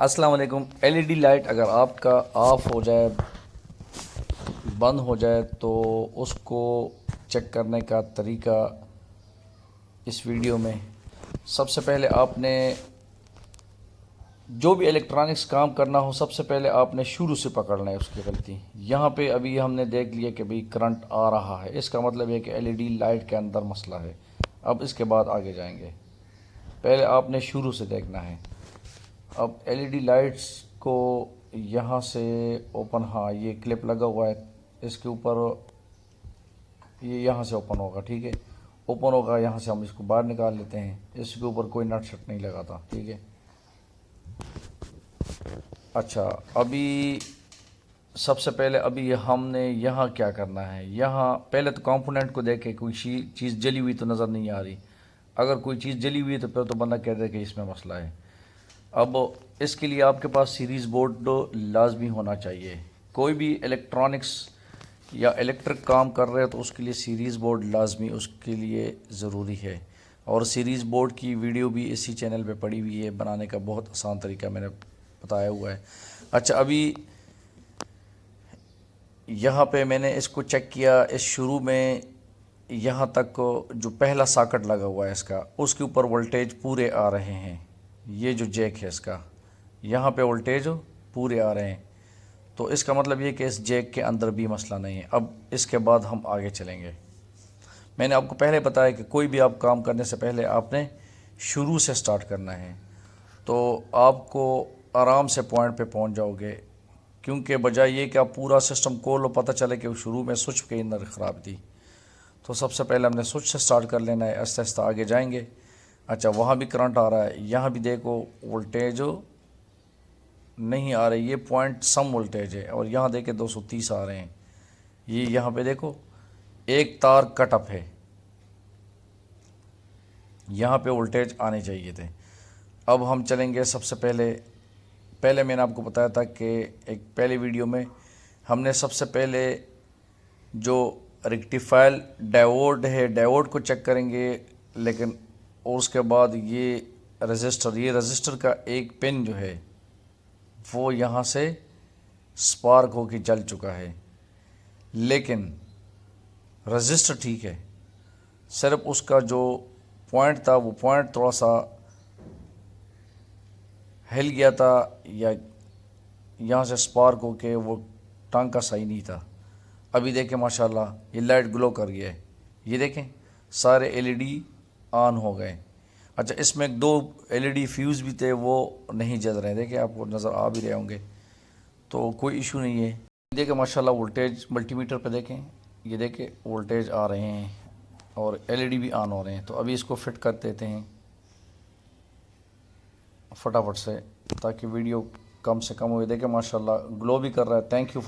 अस्सलाम वालेकुम। LED light अगर आपका ऑफ हो जाए, बंद हो जाए, तो उसको चेक करने का तरीका इस वीडियो में। सबसे पहले आपने जो भी इलेक्ट्रॉनिक्स काम करना हो, सबसे पहले आपने शुरू से पकड़ना है उसकी गलती। यहाँ पे अभी हमने देख लिया कि भाई करंट आ रहा है, इसका मतलब है कि एलईडी लाइट के अंदर मसला है। अब इसके बाद आगे जाएंगे। पहले आपने शुरू से देखना है। अब एलईडी लाइट्स को यहाँ से ओपन, हाँ ये क्लिप लगा हुआ है इसके ऊपर, ये यहाँ से ओपन होगा, ठीक है। ओपन होगा, यहाँ से हम इसको बाहर निकाल लेते हैं। इसके ऊपर कोई नट शट नहीं लगाता, ठीक है। अच्छा, अभी सबसे पहले अभी हमने यहाँ क्या करना है। यहाँ पहले तो कंपोनेंट को देखे, कोई चीज़ जली हुई तो नज़र नहीं आ रही। अगर कोई चीज़ जली हुई है तो फिर तो बंदा कह दे कि इसमें मसला है। अब इसके लिए आपके पास सीरीज़ बोर्ड लाजमी होना चाहिए। कोई भी इलेक्ट्रॉनिक्स या इलेक्ट्रिक काम कर रहे हो तो उसके लिए सीरीज़ बोर्ड लाजमी उसके लिए ज़रूरी है। और सीरीज़ बोर्ड की वीडियो भी इसी चैनल पे पड़ी हुई है, बनाने का बहुत आसान तरीका मैंने बताया हुआ है। अच्छा, अभी यहाँ पे मैंने इसको चेक किया। इस शुरू में यहाँ तक जो पहला सॉकेट लगा हुआ है इसका, उसके ऊपर वोल्टेज पूरे आ रहे हैं। ये जो जैक है इसका, यहाँ पे वोल्टेज पूरे आ रहे हैं, तो इसका मतलब ये कि इस जैक के अंदर भी मसला नहीं है। अब इसके बाद हम आगे चलेंगे। मैंने आपको पहले बताया कि कोई भी आप काम करने से पहले आपने शुरू से स्टार्ट करना है, तो आपको आराम से पॉइंट पे पहुंच जाओगे। क्योंकि बजाय ये कि आप पूरा सिस्टम खोलो, पता चले कि शुरू में स्विच के अंदर ख़राब थी। तो सबसे पहले हमने स्विच से स्टार्ट कर लेना है, आहिस्ता आहिस्ता आगे जाएंगे। अच्छा, वहाँ भी करंट आ रहा है, यहाँ भी देखो वोल्टेज नहीं आ रही, ये पॉइंट सम वोल्टेज है। और यहाँ देखे 230 आ रहे हैं। ये यहाँ पे देखो एक तार कट अप है, यहाँ पे वोल्टेज आने चाहिए थे। अब हम चलेंगे। सबसे पहले पहले मैंने आपको बताया था कि एक पहले वीडियो में हमने सबसे पहले जो रेक्टिफायर डायोड है, डायोड को चेक करेंगे। लेकिन और उसके बाद ये रजिस्टर का एक पिन जो है वो यहाँ से स्पार्क होकर जल चुका है। लेकिन रजिस्टर ठीक है, सिर्फ उसका जो पॉइंट था वो पॉइंट थोड़ा सा हिल गया था, या यहाँ से स्पार्क होके वो टांका सही नहीं था। अभी देखें माशाल्लाह ये लाइट ग्लो कर गया है। ये देखें सारे एलईडी ऑन हो गए। अच्छा, इसमें दो एलईडी फ्यूज़ भी थे, वो नहीं जल रहे हैं। देखें, आपको नज़र आ भी रहे होंगे, तो कोई इशू नहीं है। देखें माशाल्लाह वोल्टेज मल्टीमीटर पे देखें, ये देखें वोल्टेज आ रहे हैं और एलईडी भी ऑन हो रहे हैं। तो अभी इसको फिट कर देते हैं फटाफट से, ताकि वीडियो कम से कम हो। देखें माशाल्लाह ग्लो भी कर रहा है। Thank you.